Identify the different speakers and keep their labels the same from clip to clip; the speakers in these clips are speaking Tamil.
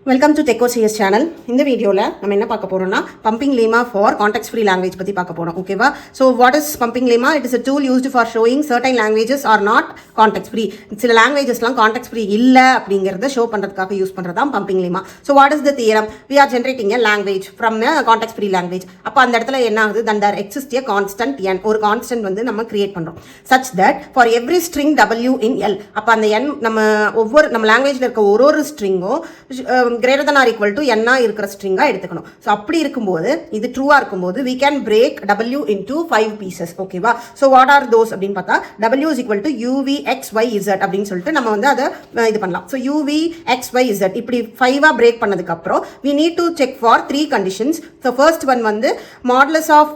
Speaker 1: Welcome to TechOCS channel. இந்த வீடியோவில் நம்ம என்ன பார்க்க போகிறோம்னா pumping Lima for context free language பற்றி பார்க்க போகிறோம். ஓகேவா? So what is pumping Lima? It is a tool used for showing certain languages are not context free. சில லாங்குவேஜஸ்லாம் கான்டெக்ஸ்ட் ஃப்ரீ இல்லை அப்படிங்கிறத ஷோ பண்ணுறதுக்காக யூஸ் பண்ணுறது தான் pumping Lima. So what is the theorem? We are generating a language from a context free language. அப்போ அந்த இடத்துல என்ன ஆகுது? then there exists a constant n. ஒரு கான்ஸ்டன்ட் வந்து நம்ம கிரியேட் பண்ணுறோம் such that for every string w in l. அப்போ அந்த n நம்ம லாங்குவேஜில் இருக்க ஒரு ஸ்ட்ரிங்கும் greater than or equal to n இருக்கிற ஸ்ட்ரிங்காக எடுத்துக்கணும். ஸோ அப்படி இருக்கும்போது இது ட்ரூவாக இருக்கும்போது we can break w into 5 pieces. ஓகேவா? ஸோ வாட் ஆர் தோஸ் அப்படின்னு பார்த்தா w is equal to uvxyz அப்படின்னு சொல்லிட்டு நம்ம வந்து அதை இது பண்ணலாம். ஸோ uvxyz இப்படி 5 பிரேக் பண்ணதுக்கு அப்புறம் we need to check for 3 conditions. So first one வந்து modulus of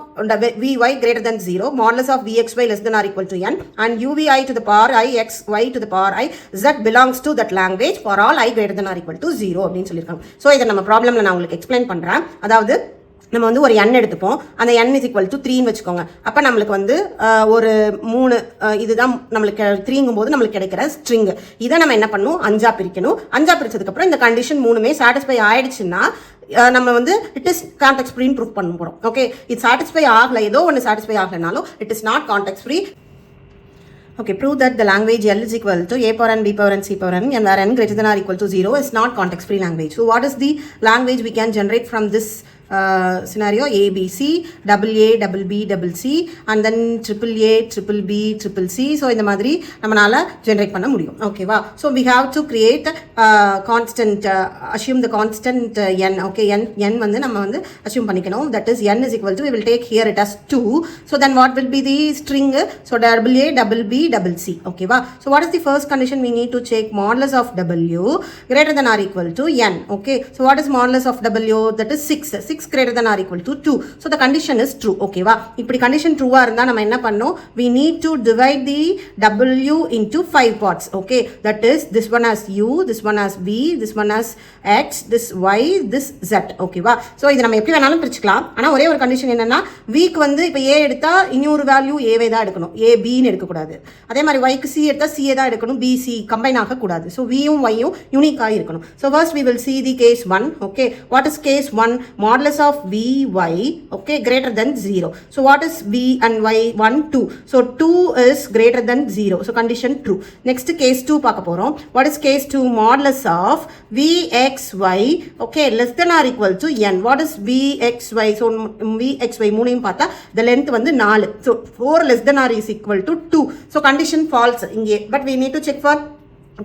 Speaker 1: vy greater than 0, modulus of vxy less than or equal to n, and uvi to the power I xy to the power I z belongs to that language for all I greater than or equal to 0 அப்படின்னு சொல்லியிருக்காங்க. ஸோ இதை நம்ம ப்ராப்ளமில் நான் உங்களுக்கு எக்ஸ்பிளைன் பண்ணுறேன். அதாவது நம்ம வந்து ஒரு n எடுத்துப்போம். அந்த n is equal to 3ன்னு வச்சுக்கோங்க. அப்போ நம்மளுக்கு வந்து ஒரு 3 இதுதான் நம்மளுக்கு 3ங்கும் போது நம்மளுக்கு கிடைக்கிற ஸ்ட்ரிங். இதை நம்ம என்ன பண்ணணும்? 5 பிரிக்கணும். 5 பிரிச்சதுக்கப்புறம் இந்த கண்டிஷன் 3மே சாட்டிஸ்ஃபை ஆயிடுச்சுன்னா நம்ம வந்து இட் இஸ் கான்டெக்ஸ்ட் ஃப்ரீன்னு ப்ரூவ் பண்ண போகிறோம். ஓகே, இது சாட்டிஸ்ஃபை ஆகலை, ஏதோ ஒன்று சாட்டிஸ்ஃபை ஆகலைனாலும் it is not context free. Okay, prove that the language L is equal to a power n, b power n, c power n, and where n greater than or equal to 0 is not context-free language. So, what is the language we can generate from this scenario? A, B, C, double A, double B, double C, and then triple A, triple B, triple C. So, இந்த மாதிரி நம்மளால generate பண்ண முடியும். ஓகேவா? So, we have to create constant, assume the constant n. Okay, n வந்து நம்ம வந்து assume பண்ணிக்கணும். That is n is equal to, we will take here it as 2. So, then what will be the string? So, double A, double B, double C. ஓகேவா? So, what is the first condition? We need to check modulus of W greater than or equal to n. Okay, so what is modulus of W? That is 6 greater than or equal to 2. So the condition is true. Okay va? இப்படி condition true இருந்தா நம்ம என்ன பண்ணோம்? We need to divide the W into 5 parts. Okay, that is this one as U, this one as B, this one as X, this Y, this Z. Okay va? So இது நம்ம எப்படி வேணாலும் பிரிச்சுக்கலாம். ஆனா ஒரே ஒரு கண்டிஷன் என்னன்னா வீக் வந்து இப்போ A எடுத்தா இன்னொரு வேல்யூ A வே தான் எடுக்கணும். A B ன்னு எடுக்க கூடாது. அதே மாதிரி Y க்கு C எடுத்தா C தான் எடுக்கணும். B C கம்பைன் ஆக கூடாது. So V யும் Y யும் யூனிக்கா இருக்கணும். So first we will see the case 1. Okay, what is case 1? Modulus of vy, okay, greater than 0. So what is v and y? 1 2. So 2 is greater than 0. So condition true. Next case 2 பார்க்க போறோம். What is case 2? Modulus of vxy, okay, less than or equal to n. What is vxy? So vxy மூணையும் பார்த்தா the length வந்து 4. So 4 less than or is equal to 2. So condition false இங்கே. But we need to check for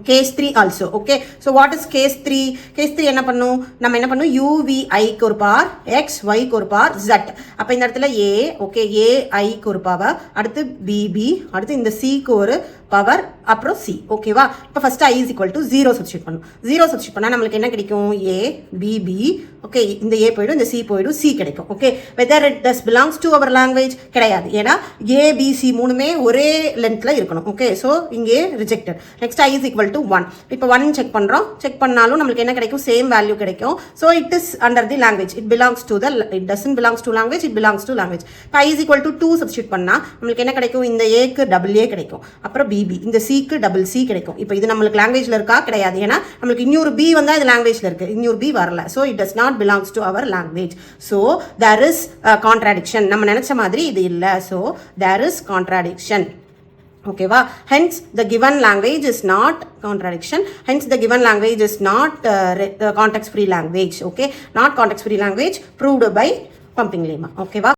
Speaker 1: case 3 also. Okay, so what is case 3? case 3 என்ன பண்ணும்? நம்ம என்ன பண்ணும்? uvi க்கு ஒரு பவர், x y க்கு ஒரு பவர், z. அப்ப இந்த இடத்துல a, okay, a I க்கு ஒரு பவர், அடுத்து bb, அடுத்து இந்த c க்கு ஒரு பவர், அப்புறம் c. ஓகேவா? இப்போ first I is equal to 0 substitute பண்ணும். 0 சப்ஸ்டிட்யூட் பண்ணா நம்மளுக்கு என்ன கிடைக்கும்? a bb, ஓகே, இந்த a போய்டும், இந்த c போய்டும், c கிடைக்கும். Okay, whether it does belongs to our language கிடையாது. ஏனா a b c மூணுமே ஒரே லென்த்ல இருக்கணும். ஓகே, சோ இங்கே rejected. Next I is equal to 1. இப்போ 1 செக் பண்றோம். செக் பண்ணாலும் நமக்கு என்ன கிடைக்கும்? சேம் வேல்யூ கிடைக்கும். So it is under the language. It belongs to the, it doesn't belongs to language, it belongs to language. இப்போ I is equal to 2 substitute பண்ணா நமக்கு என்ன கிடைக்கும்? இந்த a க்கு double a கிடைக்கும். அப்புறம் bb, இந்த c க்கு double c கிடைக்கும். இப்போ இது நமக்கு லாங்குவேஜ்ல இருக்கா? கிடையாது. ஏனா நமக்கு இன்னொரு b வந்தா இது லாங்குவேஜ்ல இருக்கு. இன்னொரு b வரல. So it does not belongs to our language. So there is a contradiction. நம்ம நினைச்ச மாதிரி இது இல்ல. So there is contradiction. Okay va? Hence the given language is not contradiction. Hence the given language is not context free language. Okay, not context free language proved by pumping lemma. Okay va?